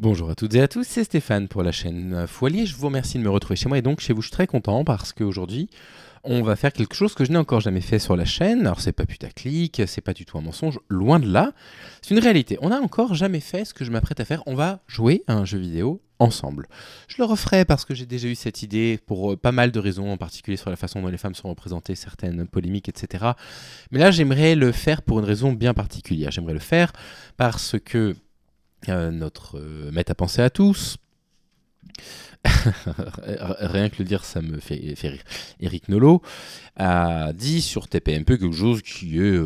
Bonjour à toutes et à tous, c'est Stéphane pour la chaîne Foilier. Je vous remercie de me retrouver chez moi et donc chez vous, je suis très content parce qu'aujourd'hui, on va faire quelque chose que je n'ai encore jamais fait sur la chaîne. Alors, c'est pas putaclic, c'est pas du tout un mensonge, loin de là. C'est une réalité. On n'a encore jamais fait ce que je m'apprête à faire. On va jouer à un jeu vidéo ensemble. Je le referai parce que j'ai déjà eu cette idée pour pas mal de raisons, en particulier sur la façon dont les femmes sont représentées, certaines polémiques, etc. Mais là, j'aimerais le faire pour une raison bien particulière. J'aimerais le faire parce que notre maître à penser à tous, rien que le dire, ça me fait rire. Eric Nolot a dit sur TPMP quelque chose qui est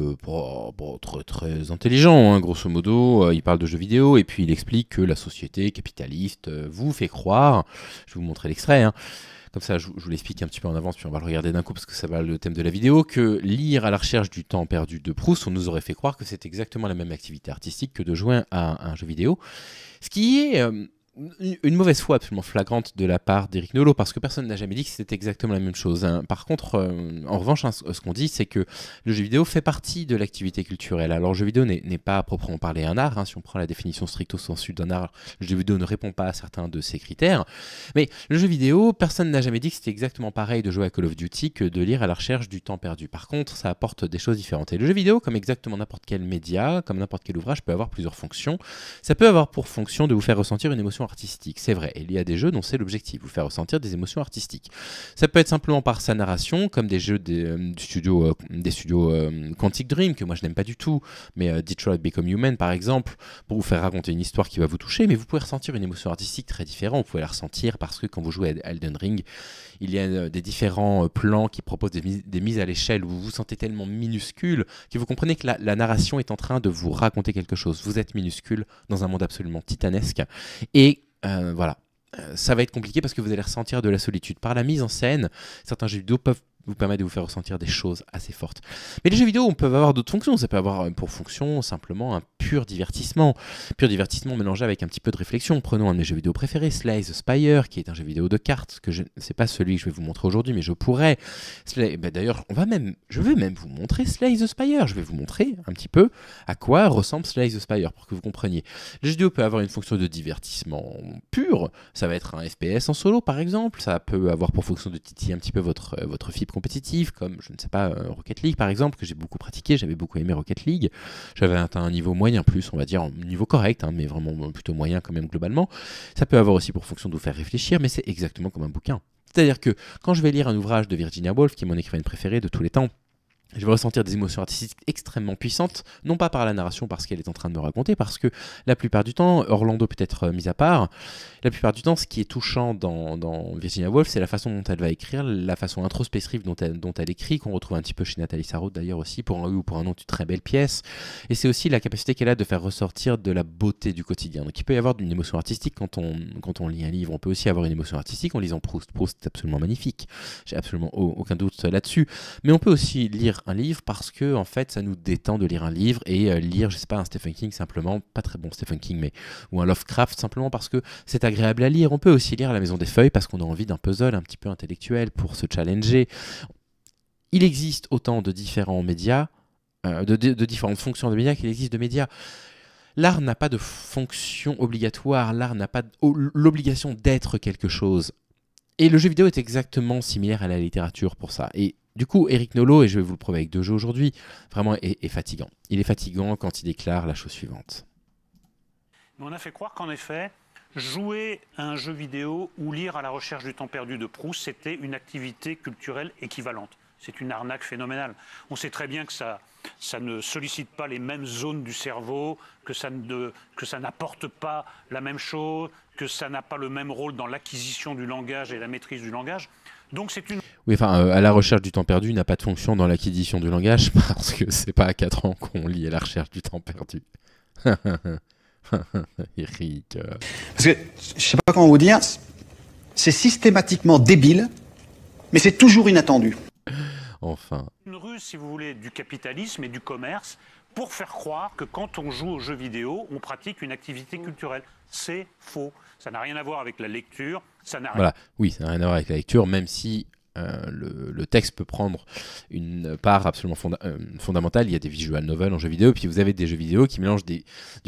très, très intelligent, hein, grosso modo. Il parle de jeux vidéo et puis il explique que la société capitaliste vous fait croire, je vais vous montrer l'extrait, hein, comme ça je vous l'explique un petit peu en avance, puis on va le regarder d'un coup parce que ça va le thème de la vidéo, que lire à la recherche du temps perdu de Proust, on nous aurait fait croire que c'est exactement la même activité artistique que de jouer à un jeu vidéo. Ce qui est une mauvaise foi absolument flagrante de la part d'Eric Nolot, parce que personne n'a jamais dit que c'était exactement la même chose, hein. Par contre, en revanche, hein, ce qu'on dit, c'est que le jeu vidéo fait partie de l'activité culturelle. Alors, le jeu vidéo n'est pas à proprement parler un art, hein. Si on prend la définition stricto sensu d'un art, le jeu vidéo ne répond pas à certains de ces critères. Mais le jeu vidéo, personne n'a jamais dit que c'était exactement pareil de jouer à Call of Duty que de lire à la recherche du temps perdu. Par contre, ça apporte des choses différentes. Et le jeu vidéo, comme exactement n'importe quel média, comme n'importe quel ouvrage, peut avoir plusieurs fonctions. Ça peut avoir pour fonction de vous faire ressentir une émotion artistique, c'est vrai. Et il y a des jeux dont c'est l'objectif, vous faire ressentir des émotions artistiques. Ça peut être simplement par sa narration, comme des jeux des studios Quantic Dream, que moi je n'aime pas du tout, mais Detroit Become Human par exemple, pour vous faire raconter une histoire qui va vous toucher, mais vous pouvez ressentir une émotion artistique très différente. Vous pouvez la ressentir parce que quand vous jouez à Elden Ring, il y a des différents plans qui proposent des mises à l'échelle où vous vous sentez tellement minuscule que vous comprenez que la narration est en train de vous raconter quelque chose. Vous êtes minuscule dans un monde absolument titanesque. Et voilà, ça va être compliqué parce que vous allez ressentir de la solitude. Par la mise en scène, certains jeux vidéo peuvent vous permettre de vous faire ressentir des choses assez fortes. Mais les jeux vidéo, on peut avoir d'autres fonctions. Ça peut avoir pour fonction simplement un pur divertissement mélangé avec un petit peu de réflexion. Prenons un de mes jeux vidéo préférés, Slay the Spire, qui est un jeu vidéo de cartes, que c'est pas celui que je vais vous montrer aujourd'hui, mais je pourrais. D'ailleurs, je vais même vous montrer Slay the Spire. Je vais vous montrer un petit peu à quoi ressemble Slay the Spire pour que vous compreniez. Le jeu vidéo peut avoir une fonction de divertissement pur. Ça va être un FPS en solo, par exemple. Ça peut avoir pour fonction de titiller un petit peu votre fibre compétitive, comme, je ne sais pas, Rocket League par exemple, que j'ai beaucoup pratiqué, j'avais beaucoup aimé Rocket League, j'avais atteint un niveau moyen plus, on va dire, un niveau correct, hein, mais vraiment plutôt moyen quand même globalement. Ça peut avoir aussi pour fonction de vous faire réfléchir, mais c'est exactement comme un bouquin. C'est-à-dire que quand je vais lire un ouvrage de Virginia Woolf, qui est mon écrivaine préférée de tous les temps, je vais ressentir des émotions artistiques extrêmement puissantes, non pas par la narration, parce qu'elle est en train de me raconter, parce que la plupart du temps, Orlando peut être mis à part, la plupart du temps, ce qui est touchant dans Virginia Woolf, c'est la façon dont elle va écrire, la façon introspective dont elle écrit, qu'on retrouve un petit peu chez Nathalie Sarraute d'ailleurs aussi, pour un oui ou pour un non, une très belle pièce. Et c'est aussi la capacité qu'elle a de faire ressortir de la beauté du quotidien. Donc il peut y avoir une émotion artistique quand on lit un livre, on peut aussi avoir une émotion artistique en lisant Proust. Proust est absolument magnifique, j'ai absolument aucun doute là-dessus. Mais on peut aussi lire un livre parce que en fait ça nous détend de lire un livre et lire, je sais pas, un Stephen King simplement, pas très bon Stephen King, mais ou un Lovecraft simplement parce que c'est agréable à lire. On peut aussi lire La Maison des Feuilles parce qu'on a envie d'un puzzle un petit peu intellectuel pour se challenger. Il existe autant de différents médias, de différentes fonctions de médias qu'il existe de médias. L'art n'a pas de fonction obligatoire, l'art n'a pas l'obligation d'être quelque chose. Et le jeu vidéo est exactement similaire à la littérature pour ça. Et du coup, Eric Nolot, et je vais vous le prouver avec 2 jeux aujourd'hui, vraiment est fatigant. Il est fatigant quand il déclare la chose suivante. On a fait croire qu'en effet, jouer à un jeu vidéo ou lire à la recherche du temps perdu de Proust, c'était une activité culturelle équivalente. C'est une arnaque phénoménale. On sait très bien que ça ne sollicite pas les mêmes zones du cerveau, que ça n'apporte pas la même chose, que ça n'a pas le même rôle dans l'acquisition du langage et la maîtrise du langage. Donc c'est une... Oui, enfin, à la recherche du temps perdu n'a pas de fonction dans l'acquisition du langage parce que c'est pas à 4 ans qu'on lit à la recherche du temps perdu. Eric. Parce que, je sais pas comment vous dire, c'est systématiquement débile, mais c'est toujours inattendu. Enfin. Une ruse, si vous voulez, du capitalisme et du commerce pour faire croire que quand on joue aux jeux vidéo, on pratique une activité culturelle. C'est faux. Ça n'a rien à voir avec la lecture. Ça n'a rien... Voilà, oui, ça n'a rien à voir avec la lecture, même si le texte peut prendre une part absolument fondamentale. Il y a des visual novels en jeux vidéo, puis vous avez des jeux vidéo qui mélangent du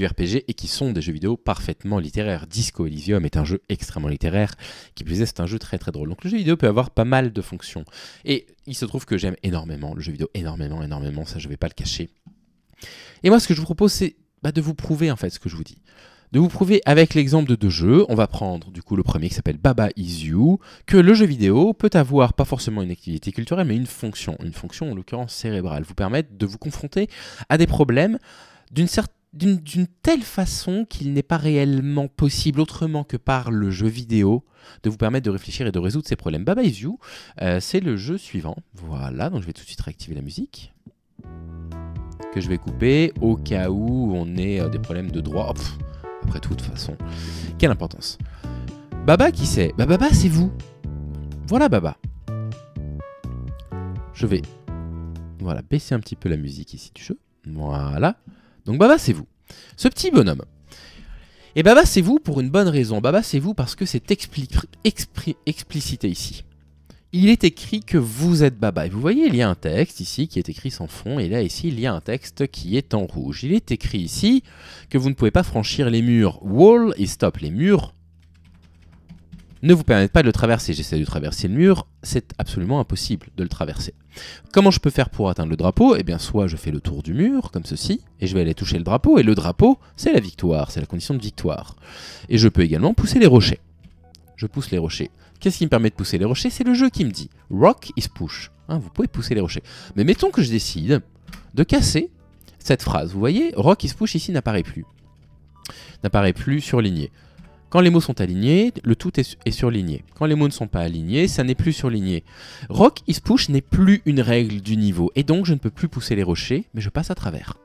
RPG et qui sont des jeux vidéo parfaitement littéraires. Disco Elysium est un jeu extrêmement littéraire, qui plus est, c'est un jeu très très drôle. Donc le jeu vidéo peut avoir pas mal de fonctions. Et il se trouve que j'aime énormément le jeu vidéo, énormément, ça je vais pas le cacher. Et moi ce que je vous propose c'est de vous prouver en fait ce que je vous dis. De vous prouver avec l'exemple de 2 jeux, on va prendre du coup le premier qui s'appelle Baba Is You, que le jeu vidéo peut avoir pas forcément une activité culturelle, mais une fonction en l'occurrence cérébrale, vous permettre de vous confronter à des problèmes d'une telle façon qu'il n'est pas réellement possible autrement que par le jeu vidéo de vous permettre de réfléchir et de résoudre ces problèmes. Baba Is You, c'est le jeu suivant. Voilà, donc je vais tout de suite réactiver la musique que je vais couper au cas où on ait des problèmes de droit. Après tout, de toute façon, quelle importance. Baba, qui c'est? Baba, c'est vous. Voilà Baba. Je vais baisser un petit peu la musique ici du jeu. Voilà. Donc Baba, c'est vous. Ce petit bonhomme. Et Baba, c'est vous pour une bonne raison. Baba, c'est vous parce que c'est explicité ici. Il est écrit que vous êtes Baba. Et vous voyez, il y a un texte ici qui est écrit sans fond. Et là, ici, il y a un texte qui est en rouge. Il est écrit ici que vous ne pouvez pas franchir les murs. Wall is stop. Les murs ne vous permettent pas de le traverser. J'essaie de traverser le mur. C'est absolument impossible de le traverser. Comment je peux faire pour atteindre le drapeau? Eh bien, soit je fais le tour du mur, comme ceci, et je vais aller toucher le drapeau. Et le drapeau, c'est la victoire. C'est la condition de victoire. Et je peux également pousser les rochers. Je pousse les rochers. Qu'est-ce qui me permet de pousser les rochers? C'est le jeu qui me dit Rock is push. Vous pouvez pousser les rochers. Mais mettons que je décide de casser cette phrase. Vous voyez, Rock is push ici n'apparaît plus. N'apparaît plus surligné. Quand les mots sont alignés, le tout est surligné. Quand les mots ne sont pas alignés, ça n'est plus surligné. Rock is push n'est plus une règle du niveau. Et donc je ne peux plus pousser les rochers, mais je passe à travers.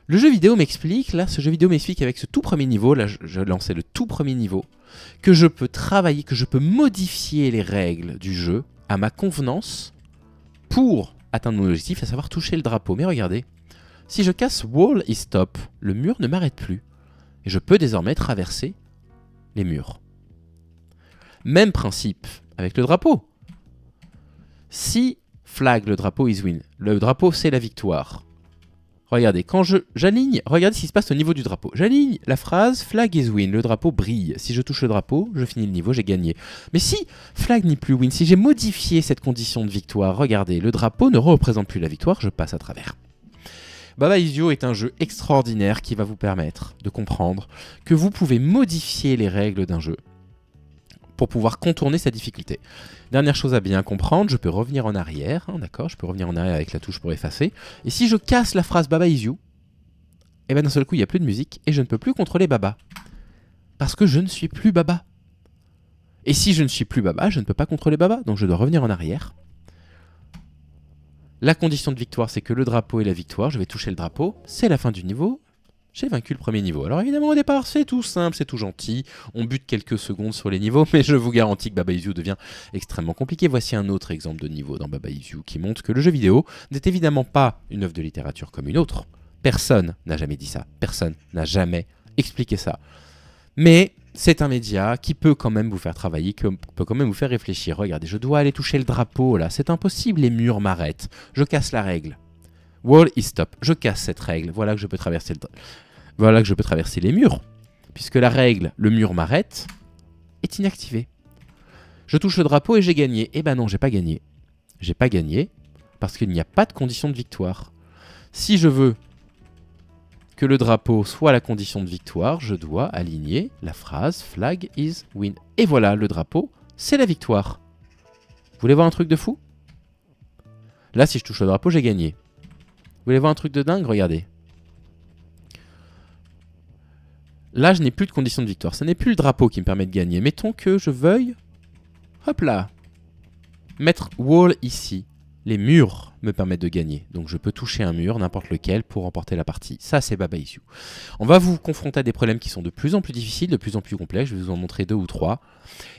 Le jeu vidéo m'explique, là, ce jeu vidéo m'explique avec ce tout premier niveau, là je lançais le tout premier niveau, que je peux travailler, que je peux modifier les règles du jeu à ma convenance pour atteindre mon objectif, à savoir toucher le drapeau. Mais regardez, si je casse Wall is stop, le mur ne m'arrête plus. Et je peux désormais traverser les murs. Même principe avec le drapeau. Si flag, le drapeau is win, le drapeau c'est la victoire. Regardez, quand j'aligne, regardez ce qui se passe au niveau du drapeau. J'aligne la phrase flag is win, le drapeau brille. Si je touche le drapeau, je finis le niveau, j'ai gagné. Mais si flag n'est plus win, si j'ai modifié cette condition de victoire, regardez, le drapeau ne représente plus la victoire, je passe à travers. Baba Is You est un jeu extraordinaire qui va vous permettre de comprendre que vous pouvez modifier les règles d'un jeu pour pouvoir contourner sa difficulté. Dernière chose à bien comprendre, je peux revenir en arrière, d'accord, je peux revenir en arrière avec la touche pour effacer, et si je casse la phrase Baba Is You, et bien d'un seul coup il n'y a plus de musique et je ne peux plus contrôler Baba. Parce que je ne suis plus Baba. Et si je ne suis plus Baba, je ne peux pas contrôler Baba, donc je dois revenir en arrière. La condition de victoire, c'est que le drapeau est la victoire, je vais toucher le drapeau, c'est la fin du niveau. J'ai vaincu le premier niveau. Alors évidemment au départ c'est tout simple, c'est tout gentil, on bute quelques secondes sur les niveaux, mais je vous garantis que Baba Is You devient extrêmement compliqué. Voici un autre exemple de niveau dans Baba Is You qui montre que le jeu vidéo n'est évidemment pas une œuvre de littérature comme une autre. Personne n'a jamais dit ça, personne n'a jamais expliqué ça. Mais c'est un média qui peut quand même vous faire travailler, qui peut quand même vous faire réfléchir. Regardez, je dois aller toucher le drapeau là, c'est impossible, les murs m'arrêtent, je casse la règle. Wall is stop. Je casse cette règle. Voilà que je peux traverser les murs. Puisque la règle, le mur m'arrête, est inactivée. Je touche le drapeau et j'ai gagné. Eh ben non, j'ai pas gagné. J'ai pas gagné parce qu'il n'y a pas de condition de victoire. Si je veux que le drapeau soit la condition de victoire, je dois aligner la phrase flag is win. Et voilà, le drapeau, c'est la victoire. Vous voulez voir un truc de fou? Là, si je touche le drapeau, j'ai gagné. Vous voulez voir un truc de dingue? Regardez. Là, je n'ai plus de condition de victoire. Ce n'est plus le drapeau qui me permet de gagner. Mettons que je veuille, hop là, mettre wall ici. Les murs me permettent de gagner. Donc je peux toucher un mur, n'importe lequel, pour remporter la partie. Ça, c'est Baba Is You. On va vous confronter à des problèmes qui sont de plus en plus difficiles, de plus en plus complexes. Je vais vous en montrer 2 ou 3.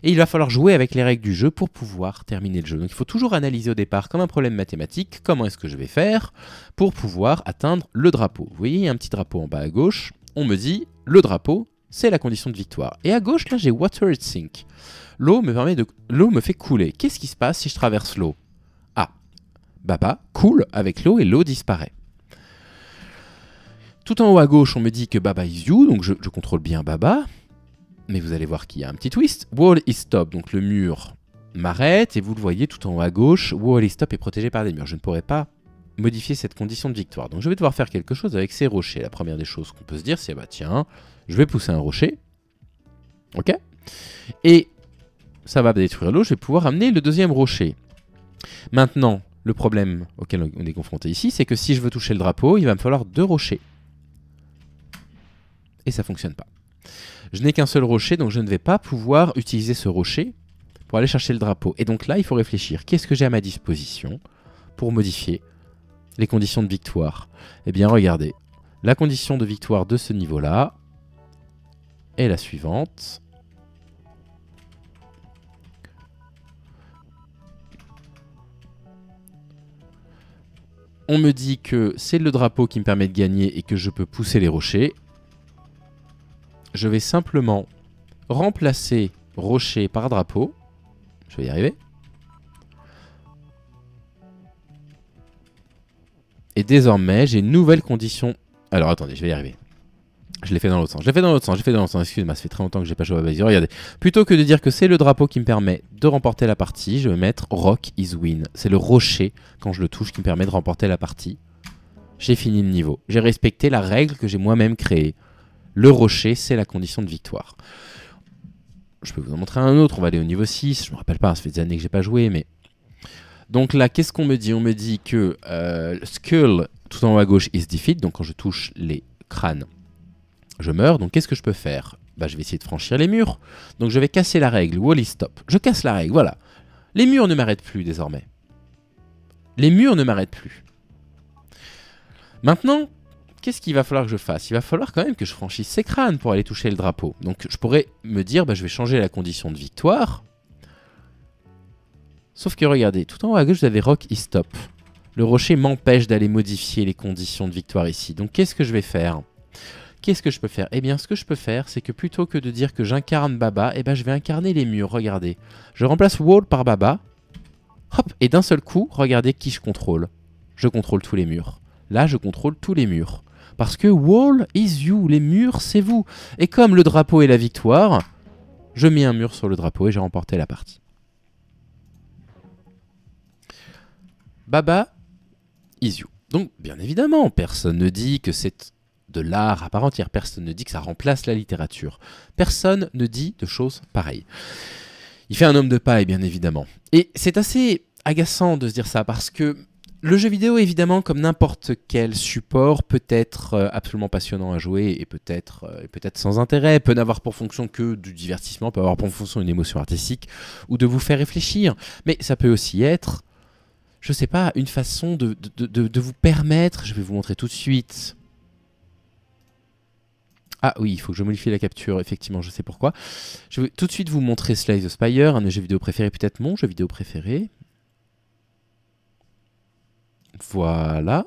Et il va falloir jouer avec les règles du jeu pour pouvoir terminer le jeu. Donc il faut toujours analyser au départ comme un problème mathématique. Comment est-ce que je vais faire pour pouvoir atteindre le drapeau? Vous voyez, il y a un petit drapeau en bas à gauche. On me dit, le drapeau, c'est la condition de victoire. Et à gauche, là, j'ai Water it sink. L'eau me fait couler. Qu'est-ce qui se passe si je traverse l'eau? Ah, Baba coule avec l'eau et l'eau disparaît. Tout en haut à gauche, on me dit que Baba is you, donc je contrôle bien Baba. Mais vous allez voir qu'il y a un petit twist. Wall is stop, donc le mur m'arrête. Et vous le voyez tout en haut à gauche, wall is stop est protégé par des murs. Je ne pourrai pas modifier cette condition de victoire. Donc je vais devoir faire quelque chose avec ces rochers. La première des choses qu'on peut se dire, c'est bah tiens, je vais pousser un rocher. Ok. Et ça va détruire l'eau, je vais pouvoir amener le deuxième rocher. Maintenant, le problème auquel on est confronté ici, c'est que si je veux toucher le drapeau, il va me falloir 2 rochers. Et ça ne fonctionne pas. Je n'ai qu'un seul rocher, donc je ne vais pas pouvoir utiliser ce rocher pour aller chercher le drapeau. Et donc là, il faut réfléchir. Qu'est-ce que j'ai à ma disposition pour modifier les conditions de victoire? Eh bien, regardez. La condition de victoire de ce niveau-là est la suivante. On me dit que c'est le drapeau qui me permet de gagner et que je peux pousser les rochers. Je vais simplement remplacer rocher par drapeau. Je vais y arriver. Et désormais, j'ai une nouvelle condition. Alors attendez, je vais y arriver. Je l'ai fait dans l'autre sens. Excusez-moi, ça fait très longtemps que j'ai pas joué à Baba. Regardez. Plutôt que de dire que c'est le drapeau qui me permet de remporter la partie, je vais mettre Rock is win. C'est le rocher, quand je le touche, qui me permet de remporter la partie. J'ai fini le niveau. J'ai respecté la règle que j'ai moi-même créée. Le rocher, c'est la condition de victoire. Je peux vous en montrer un autre. On va aller au niveau 6. Je ne me rappelle pas, ça fait des années que j'ai pas joué. Mais... Donc là, qu'est-ce qu'on me dit? On me dit que Skull, tout en haut à gauche, is defeat. Donc quand je touche les crânes, je meurs. Donc qu'est-ce que je peux faire? Bah, je vais essayer de franchir les murs. Donc je vais casser la règle. Wall is stop. Je casse la règle, voilà. Les murs ne m'arrêtent plus désormais. Les murs ne m'arrêtent plus. Maintenant... Qu'est-ce qu'il va falloir que je fasse? Il va falloir quand même que je franchisse ces crânes pour aller toucher le drapeau. Donc je pourrais me dire, bah, je vais changer la condition de victoire. Sauf que regardez, tout en haut à gauche, vous avez Rock is stop. Le rocher m'empêche d'aller modifier les conditions de victoire ici. Donc qu'est-ce que je vais faire? Qu'est-ce que je peux faire? Eh bien, ce que je peux faire, c'est que plutôt que de dire que j'incarne Baba, eh ben, je vais incarner les murs. Regardez. Je remplace Wall par Baba. Hop, et d'un seul coup, regardez qui je contrôle. Je contrôle tous les murs. Là, je contrôle tous les murs. Parce que wall is you, les murs c'est vous. Et comme le drapeau est la victoire, je mets un mur sur le drapeau et j'ai remporté la partie. Baba is you. Donc bien évidemment, personne ne dit que c'est de l'art à part entière. Personne ne dit que ça remplace la littérature. Personne ne dit de choses pareilles. Il fait un homme de paille, bien évidemment. Et c'est assez agaçant de se dire ça parce que le jeu vidéo, évidemment, comme n'importe quel support, peut être absolument passionnant à jouer et peut-être sans intérêt, peut n'avoir pour fonction que du divertissement, peut avoir pour fonction une émotion artistique ou de vous faire réfléchir. Mais ça peut aussi être, je sais pas, une façon de vous permettre, je vais vous montrer tout de suite. Ah oui, il faut que je modifie la capture, effectivement, je sais pourquoi. Je vais tout de suite vous montrer Slay the Spire, un de mes jeux vidéo préférés, peut-être mon jeu vidéo préféré. Voilà.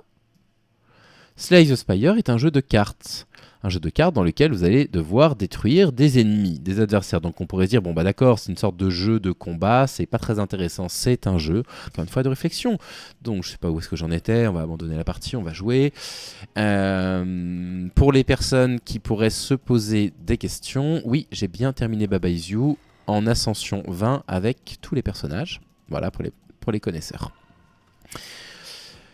Slay the Spire est un jeu de cartes. Un jeu de cartes dans lequel vous allez devoir détruire des ennemis, des adversaires. Donc on pourrait se dire, bon bah d'accord, c'est une sorte de jeu de combat, c'est pas très intéressant, c'est un jeu, encore une fois, de réflexion. Donc je sais pas où est-ce que j'en étais, on va abandonner la partie, on va jouer. Pour les personnes qui pourraient se poser des questions, oui, j'ai bien terminé Baba Is You en ascension 20 avec tous les personnages. Voilà, pour les connaisseurs.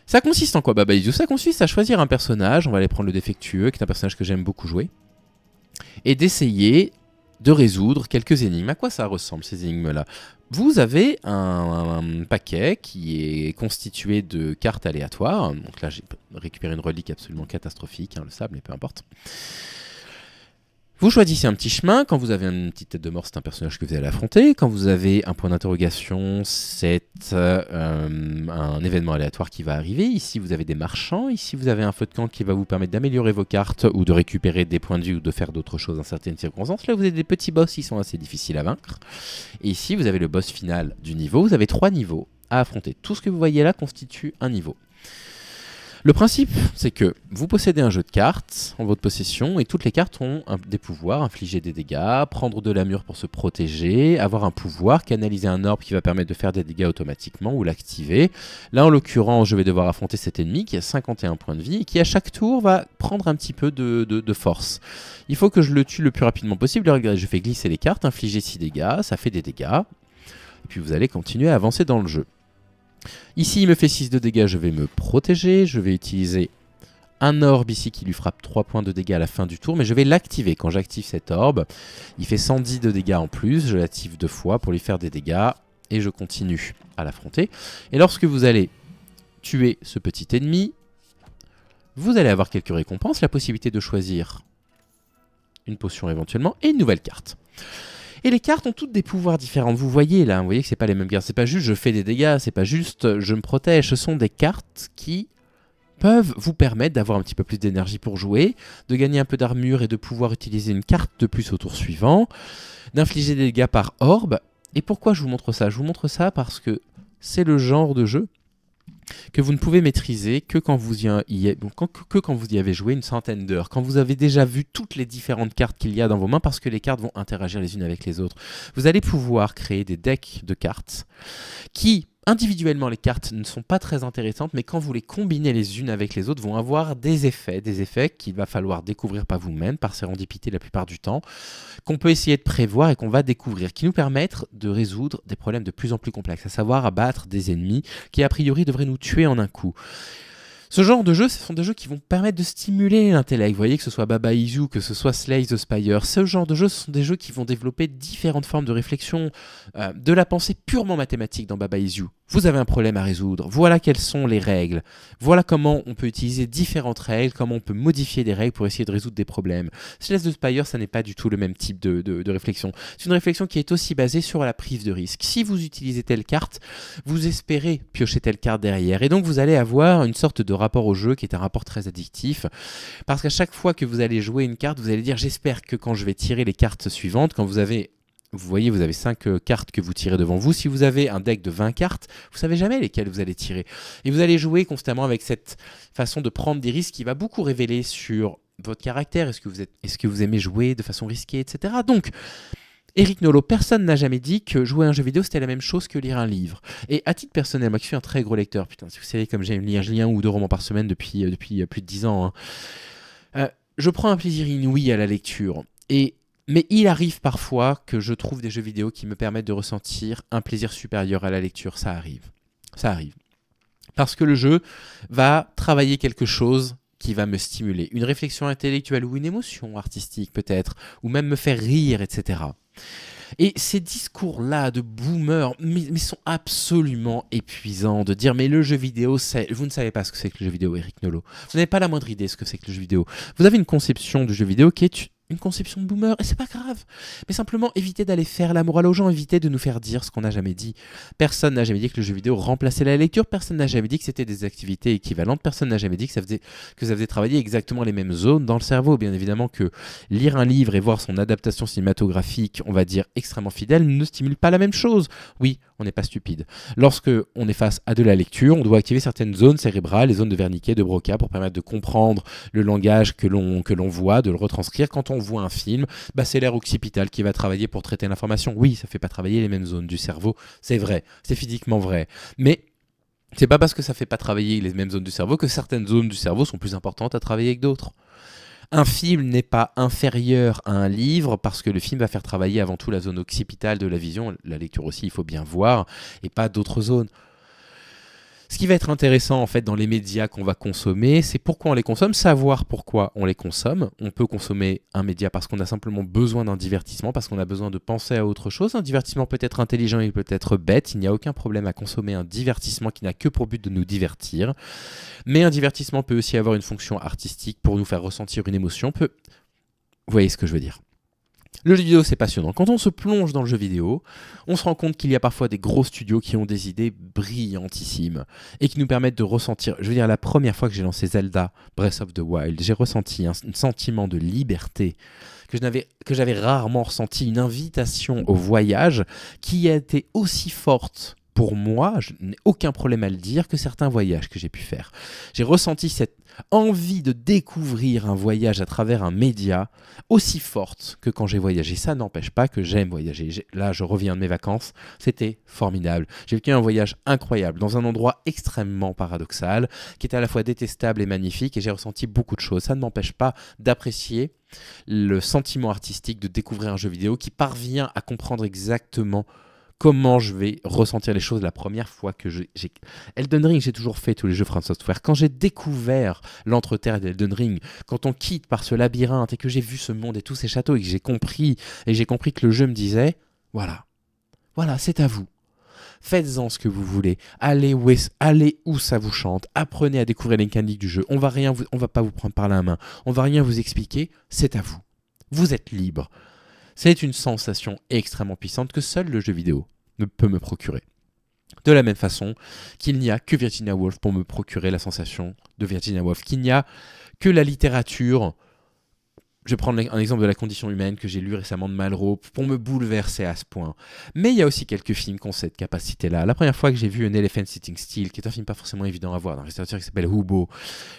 Ça consiste en quoi Baba Is You? Ça consiste à choisir un personnage, on va aller prendre le défectueux, qui est un personnage que j'aime beaucoup jouer, et d'essayer de résoudre quelques énigmes. À quoi ça ressemble ces énigmes-là? Vous avez un paquet qui est constitué de cartes aléatoires. Donc là j'ai récupéré une relique absolument catastrophique, hein, le sable, mais peu importe. Vous choisissez un petit chemin. Quand vous avez une petite tête de mort, c'est un personnage que vous allez affronter. Quand vous avez un point d'interrogation, c'est un événement aléatoire qui va arriver. Ici, vous avez des marchands. Ici, vous avez un feu de camp qui va vous permettre d'améliorer vos cartes ou de récupérer des points de vie ou de faire d'autres choses dans certaines circonstances. Là, vous avez des petits boss qui sont assez difficiles à vaincre. Et ici, vous avez le boss final du niveau. Vous avez 3 niveaux à affronter. Tout ce que vous voyez là constitue un niveau. Le principe, c'est que vous possédez un jeu de cartes en votre possession et toutes les cartes ont des pouvoirs, infliger des dégâts, prendre de l'armure pour se protéger, avoir un pouvoir, canaliser un orbe qui va permettre de faire des dégâts automatiquement ou l'activer. Là, en l'occurrence, je vais devoir affronter cet ennemi qui a 51 points de vie et qui, à chaque tour, va prendre un petit peu de force. Il faut que je le tue le plus rapidement possible. Regardez, je fais glisser les cartes, infliger 6 dégâts, ça fait des dégâts. Et puis vous allez continuer à avancer dans le jeu. Ici, il me fait 6 de dégâts, je vais me protéger. Je vais utiliser un orbe ici qui lui frappe 3 points de dégâts à la fin du tour, mais je vais l'activer. Quand j'active cet orbe, il fait 110 de dégâts en plus. Je l'active 2 fois pour lui faire des dégâts et je continue à l'affronter. Et lorsque vous allez tuer ce petit ennemi, vous allez avoir quelques récompenses, la possibilité de choisir une potion éventuellement et une nouvelle carte. Et les cartes ont toutes des pouvoirs différents. Vous voyez là, vous voyez que c'est pas les mêmes cartes. C'est pas juste je fais des dégâts, c'est pas juste je me protège. Ce sont des cartes qui peuvent vous permettre d'avoir un petit peu plus d'énergie pour jouer, de gagner un peu d'armure et de pouvoir utiliser une carte de plus au tour suivant, d'infliger des dégâts par orbe. Et pourquoi je vous montre ça? Je vous montre ça parce que c'est le genre de jeu que vous ne pouvez maîtriser que quand vous y avez joué une centaine d'heures, quand vous avez déjà vu toutes les différentes cartes qu'il y a dans vos mains, parce que les cartes vont interagir les unes avec les autres. Vous allez pouvoir créer des decks de cartes qui, individuellement, les cartes ne sont pas très intéressantes, mais quand vous les combinez les unes avec les autres, vont avoir des effets qu'il va falloir découvrir par vous-même, par sérendipité la plupart du temps, qu'on peut essayer de prévoir et qu'on va découvrir, qui nous permettent de résoudre des problèmes de plus en plus complexes, à savoir abattre des ennemis qui a priori devraient nous tuer en un coup. Ce genre de jeux, ce sont des jeux qui vont permettre de stimuler l'intellect. Vous voyez, que ce soit Baba Is You, que ce soit Slay the Spire, ce genre de jeux, ce sont des jeux qui vont développer différentes formes de réflexion, de la pensée purement mathématique dans Baba Is You. Vous avez un problème à résoudre, voilà quelles sont les règles, voilà comment on peut utiliser différentes règles, comment on peut modifier des règles pour essayer de résoudre des problèmes. Slay the Spire, ça n'est pas du tout le même type de réflexion. C'est une réflexion qui est aussi basée sur la prise de risque. Si vous utilisez telle carte, vous espérez piocher telle carte derrière, et donc vous allez avoir une sorte de rapport au jeu qui est un rapport très addictif, parce qu'à chaque fois que vous allez jouer une carte, vous allez dire j'espère que quand je vais tirer les cartes suivantes, quand vous voyez, vous avez 5 cartes que vous tirez devant vous. Si vous avez un deck de 20 cartes, vous savez jamais lesquelles vous allez tirer. Et vous allez jouer constamment avec cette façon de prendre des risques qui va beaucoup révéler sur votre caractère. Est-ce que vous aimez jouer de façon risquée, etc. Donc, Eric Nolot, personne n'a jamais dit que jouer à un jeu vidéo c'était la même chose que lire un livre. Et à titre personnel, moi qui suis un très gros lecteur, putain, si vous savez comme j'aime lire, je lis 1 ou 2 romans par semaine depuis plus de 10 ans. Hein. Je prends un plaisir inouï à la lecture. Mais il arrive parfois que je trouve des jeux vidéo qui me permettent de ressentir un plaisir supérieur à la lecture. Ça arrive. Ça arrive. Parce que le jeu va travailler quelque chose qui va me stimuler. Une réflexion intellectuelle ou une émotion artistique peut-être, ou même me faire rire, etc. Et ces discours-là de boomers mais sont absolument épuisants, de dire mais le jeu vidéo, vous ne savez pas ce que c'est que le jeu vidéo, Eric Nolot. Vous n'avez pas la moindre idée de ce que c'est que le jeu vidéo. Vous avez une conception du jeu vidéo qui est une conception de boomer, et c'est pas grave. Mais simplement évitez d'aller faire la morale aux gens, évitez de nous faire dire ce qu'on n'a jamais dit. Personne n'a jamais dit que le jeu vidéo remplaçait la lecture, personne n'a jamais dit que c'était des activités équivalentes, personne n'a jamais dit que ça faisait travailler exactement les mêmes zones dans le cerveau. Bien évidemment que lire un livre et voir son adaptation cinématographique, on va dire extrêmement fidèle, ne stimule pas la même chose. Oui, on n'est pas stupide. Lorsque on est face à de la lecture, on doit activer certaines zones cérébrales, les zones de Wernicke, de Broca, pour permettre de comprendre le langage que l'on voit, de le retranscrire. Quand on voit un film, c'est l'aire occipitale qui va travailler pour traiter l'information. Oui, ça ne fait pas travailler les mêmes zones du cerveau, c'est vrai, c'est physiquement vrai. Mais c'est pas parce que ça ne fait pas travailler les mêmes zones du cerveau que certaines zones du cerveau sont plus importantes à travailler que d'autres. Un film n'est pas inférieur à un livre parce que le film va faire travailler avant tout la zone occipitale de la vision, la lecture aussi, il faut bien voir, et pas d'autres zones. Ce qui va être intéressant en fait dans les médias qu'on va consommer, c'est pourquoi on les consomme, savoir pourquoi on les consomme. On peut consommer un média parce qu'on a simplement besoin d'un divertissement, parce qu'on a besoin de penser à autre chose. Un divertissement peut être intelligent, il peut être bête, il n'y a aucun problème à consommer un divertissement qui n'a que pour but de nous divertir. Mais un divertissement peut aussi avoir une fonction artistique pour nous faire ressentir une émotion. Vous voyez ce que je veux dire. Le jeu vidéo, c'est passionnant. Quand on se plonge dans le jeu vidéo, on se rend compte qu'il y a parfois des gros studios qui ont des idées brillantissimes et qui nous permettent de ressentir... Je veux dire, la première fois que j'ai lancé Zelda Breath of the Wild, j'ai ressenti un sentiment de liberté que j'avais rarement ressenti, une invitation au voyage qui a été aussi forte pour moi, je n'ai aucun problème à le dire, que certains voyages que j'ai pu faire. J'ai ressenti cette envie de découvrir un voyage à travers un média aussi forte que quand j'ai voyagé. Ça n'empêche pas que j'aime voyager. Là, je reviens de mes vacances, c'était formidable. J'ai vécu un voyage incroyable dans un endroit extrêmement paradoxal, qui était à la fois détestable et magnifique, et j'ai ressenti beaucoup de choses. Ça ne m'empêche pas d'apprécier le sentiment artistique de découvrir un jeu vidéo qui parvient à comprendre exactement comment je vais ressentir les choses la première fois que j'ai... Elden Ring, j'ai toujours fait tous les jeux From Software. Quand j'ai découvert l'Entreterre d'Elden Ring, quand on quitte par ce labyrinthe et que j'ai vu ce monde et tous ces châteaux et que j'ai compris que le jeu me disait, voilà, c'est à vous. Faites-en ce que vous voulez. Allez où ça vous chante. Apprenez à découvrir les mécaniques du jeu. On va pas vous prendre par la main. On va rien vous expliquer. C'est à vous. Vous êtes libre. C'est une sensation extrêmement puissante que seul le jeu vidéo ne peut me procurer. De la même façon qu'il n'y a que Virginia Woolf pour me procurer la sensation de Virginia Woolf, qu'il n'y a que la littérature. Je vais prendre un exemple de La condition humaine que j'ai lu récemment de Malraux pour me bouleverser à ce point. Mais il y a aussi quelques films qui ont cette capacité-là. La première fois que j'ai vu An Elephant Sitting Still, qui est un film pas forcément évident à voir, d'un réalisateur qui s'appelle Hubo,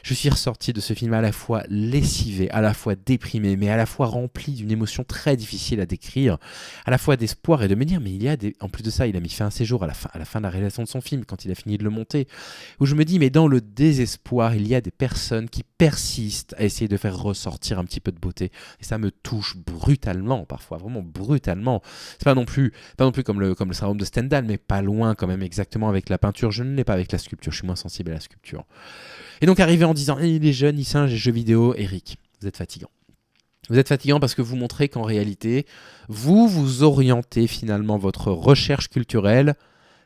je suis ressorti de ce film à la fois lessivé, à la fois déprimé, mais à la fois rempli d'une émotion très difficile à décrire, à la fois d'espoir et de me dire, mais en plus de ça, il a mis fin à ses jours à la fin de la réalisation de son film, quand il a fini de le monter, où je me dis, mais dans le désespoir, il y a des personnes qui persistent à essayer de faire ressortir un petit peu de beauté. Et ça me touche brutalement, parfois, vraiment brutalement. C'est pas non plus comme le syndrome de Stendhal, mais pas loin quand même exactement avec la peinture. Je ne l'ai pas avec la sculpture, je suis moins sensible à la sculpture. Et donc arriver en disant, il est jeune, il singe les jeux vidéo, Eric, vous êtes fatigant. Vous êtes fatigant parce que vous montrez qu'en réalité, vous orientez finalement votre recherche culturelle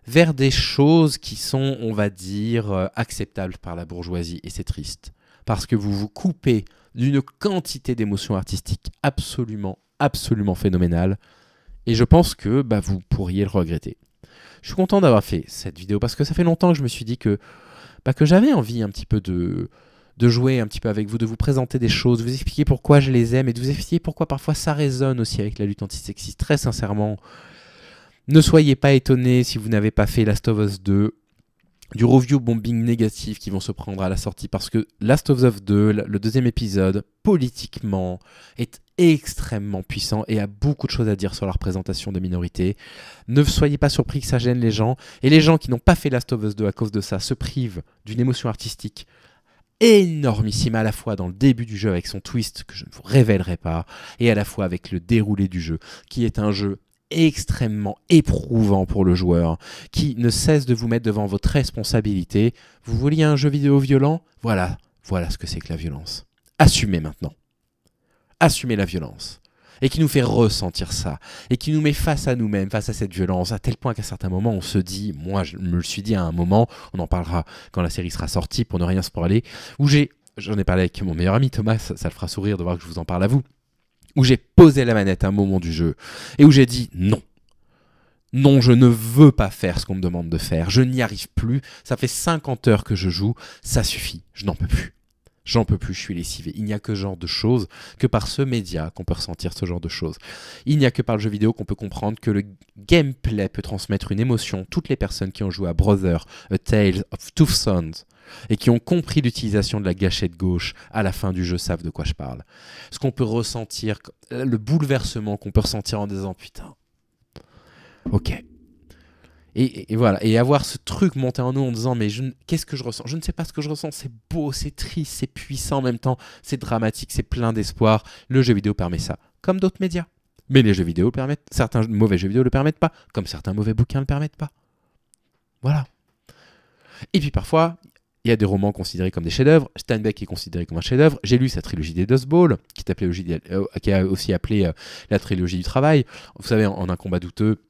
vers des choses qui sont, on va dire, acceptables par la bourgeoisie. Et c'est triste. Parce que vous vous coupez d'une quantité d'émotions artistiques absolument phénoménales. Et je pense que vous pourriez le regretter. Je suis content d'avoir fait cette vidéo parce que ça fait longtemps que je me suis dit que j'avais envie un petit peu de jouer un petit peu avec vous, de vous présenter des choses, de vous expliquer pourquoi je les aime et de vous expliquer pourquoi parfois ça résonne aussi avec la lutte antisexiste. Très sincèrement, ne soyez pas étonnés si vous n'avez pas fait Last of Us 2, du review bombing négatif qui vont se prendre à la sortie parce que Last of Us 2, le deuxième épisode, politiquement, est extrêmement puissant et a beaucoup de choses à dire sur la représentation des minorités. Ne soyez pas surpris que ça gêne les gens. Et les gens qui n'ont pas fait Last of Us 2 à cause de ça se privent d'une émotion artistique énormissime, à la fois dans le début du jeu avec son twist que je ne vous révélerai pas, et à la fois avec le déroulé du jeu, qui est un jeu extrêmement éprouvant pour le joueur, qui ne cesse de vous mettre devant votre responsabilité. Vous vouliez un jeu vidéo violent ? Voilà ce que c'est que la violence. Assumez maintenant. Assumez la violence. Et qui nous fait ressentir ça. Et qui nous met face à nous-mêmes, face à cette violence, à tel point qu'à certains moments, on se dit, moi je me le suis dit à un moment, on en parlera quand la série sera sortie pour ne rien spoiler, où j'en ai parlé avec mon meilleur ami Thomas, ça le fera sourire de voir que je vous en parle à vous, où j'ai posé la manette à un moment du jeu et où j'ai dit non. Non, je ne veux pas faire ce qu'on me demande de faire. Je n'y arrive plus. Ça fait 50 heures que je joue. Ça suffit. Je n'en peux plus. J'en peux plus, je suis lessivé. Il n'y a que ce genre de choses, que par ce média qu'on peut ressentir ce genre de choses. Il n'y a que par le jeu vidéo qu'on peut comprendre que le gameplay peut transmettre une émotion. Toutes les personnes qui ont joué à Brother, A Tale of Two Sons, et qui ont compris l'utilisation de la gâchette gauche à la fin du jeu savent de quoi je parle. Ce qu'on peut ressentir, le bouleversement qu'on peut ressentir en disant putain, ok. Et voilà, et avoir ce truc monté en nous en disant mais qu'est-ce que je ressens ? Je ne sais pas ce que je ressens, c'est beau, c'est triste, c'est puissant en même temps, c'est dramatique, c'est plein d'espoir. Le jeu vidéo permet ça, comme d'autres médias. Mais les jeux vidéo le permettent, certains mauvais jeux vidéo le permettent pas, comme certains mauvais bouquins le permettent pas. Voilà. Et puis parfois, il y a des romans considérés comme des chefs-d'œuvre. Steinbeck est considéré comme un chef-d'œuvre. J'ai lu sa trilogie des Dust Bowl, qui a aussi appelé la trilogie du travail. Vous savez, en un combat douteux,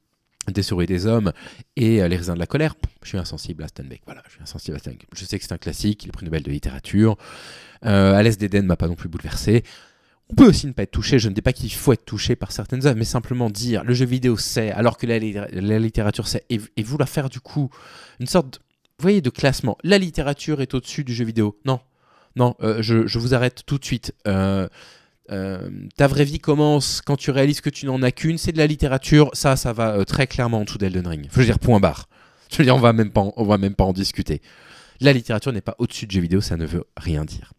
Des souris et des hommes et Les raisins de la colère. Je suis insensible à Steinbeck. Voilà, je suis insensible à Steinbeck. Je sais que c'est un classique, il a pris Nobel de littérature. À l'Est d'Éden ne m'a pas non plus bouleversé. On peut aussi ne pas être touché. Je ne dis pas qu'il faut être touché par certaines œuvres, mais simplement dire le jeu vidéo c'est, alors que la littérature c'est, et vouloir faire du coup une sorte, vous voyez, de classement. La littérature est au-dessus du jeu vidéo. Non, je vous arrête tout de suite. Ta vraie vie commence quand tu réalises que tu n'en as qu'une, c'est de la littérature, ça va très clairement en dessous d'Elden Ring. Je veux dire, point barre. Je veux dire, on va même pas en discuter. La littérature n'est pas au-dessus de jeux vidéo, ça ne veut rien dire.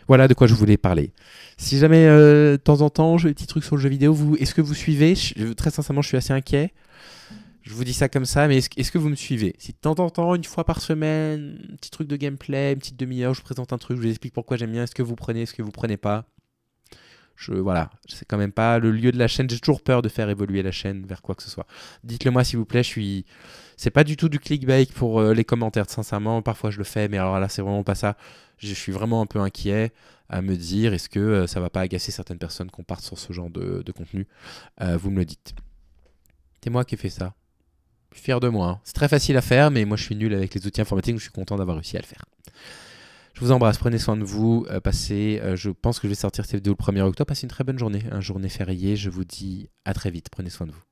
Voilà de quoi je voulais parler. Si jamais, de temps en temps, j'ai des petits trucs sur le jeu vidéo, est-ce que vous suivez ? Très sincèrement, je suis assez inquiet. Je vous dis ça comme ça, mais est-ce que vous me suivez ? Si de temps en temps, une fois par semaine, un petit truc de gameplay, une petite demi-heure, je vous présente un truc, je vous explique pourquoi j'aime bien, est-ce que vous prenez, est-ce que vous prenez pas ? Voilà, c'est quand même pas le lieu de la chaîne. J'ai toujours peur de faire évoluer la chaîne vers quoi que ce soit. Dites-le moi s'il vous plaît, c'est pas du tout du clickbait pour les commentaires, sincèrement. Parfois je le fais, mais alors là, c'est vraiment pas ça. Je suis vraiment un peu inquiet à me dire, est-ce que ça va pas agacer certaines personnes qu'on parte sur ce genre de contenu ? Vous me le dites. C'est moi qui ai fait ça. Je suis fier de moi. Hein. C'est très facile à faire, mais moi je suis nul avec les outils informatiques, je suis content d'avoir réussi à le faire. Je vous embrasse, prenez soin de vous, je pense que je vais sortir cette vidéo le 1er octobre, passez une très bonne journée, un journée férié, je vous dis à très vite, prenez soin de vous.